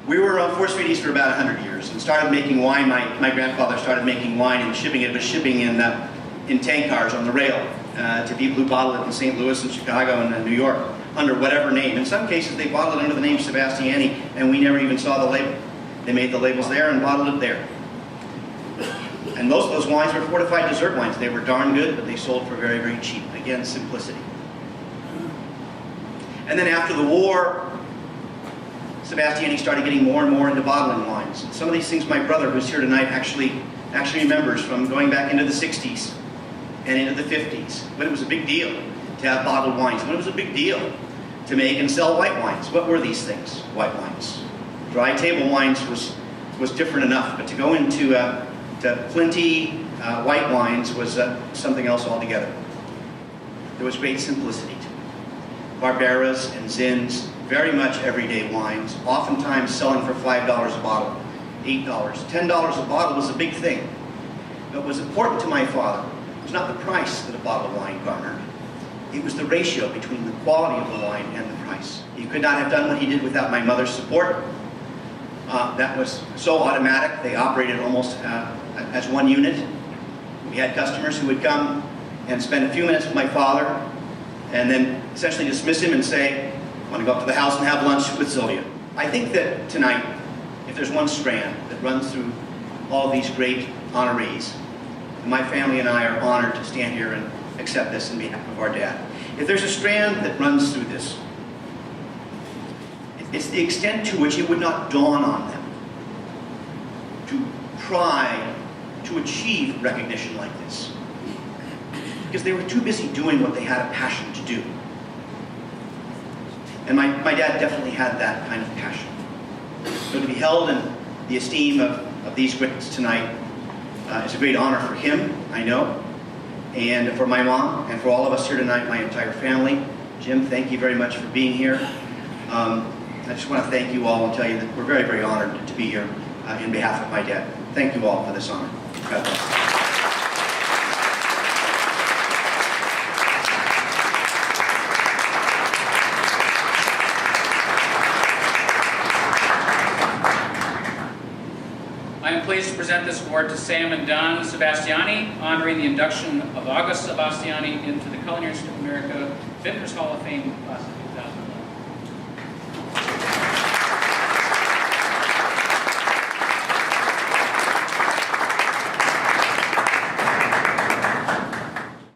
We were on 4th Street East for about 100 years and started making wine. My grandfather started making wine and shipping it, but shipping in tank cars on the rail to people who bottled it in St. Louis and Chicago and New York under whatever name. In some cases, they bottled it under the name Sebastiani, and we never even saw the label. They made the labels there and bottled it there. And most of those wines were fortified dessert wines. They were darn good, but they sold for very, very cheap. Again, simplicity. And then after the war, Sebastiani started getting more and more into bottling wines. And some of these things my brother, who's here tonight, actually remembers from going back into the 60s and into the 50s, when it was a big deal to have bottled wines, when it was a big deal to make and sell white wines. What were these things? White wines. Dry table wines was different enough, but to go into to plenty white wines was something else altogether. There was great simplicity to it. Barberas and Zins, very much everyday wines, oftentimes selling for $5 a bottle, $8, $10 a bottle was a big thing. What was important to my father was not the price that a bottle of wine garnered. It was the ratio between the quality of the wine and the price. He could not have done what he did without my mother's support. That was so automatic. They operated almost as one unit. We had customers who would come and spend a few minutes with my father and then essentially dismiss him and say, I want to go up to the house and have lunch with Sylvia. I think that tonight, if there's one strand that runs through all these great honorees, my family and I are honored to stand here and accept this in behalf of our dad. If there's a strand that runs through this, it's the extent to which it would not dawn on them to try to achieve recognition like this. Because they were too busy doing what they had a passion to do. And my dad definitely had that kind of passion. So to be held in the esteem of these greats tonight is a great honor for him, I know, and for my mom, and for all of us here tonight, my entire family. Jim, thank you very much for being here. I just want to thank you all and tell you that we're very, very honored to be here in behalf of my dad. Thank you all for this honor. God bless. I am pleased to present this award to Sam and Don Sebastiani, honoring the induction of August Sebastiani into the Culinary Institute of America Vinters Hall of Fame class of 2000.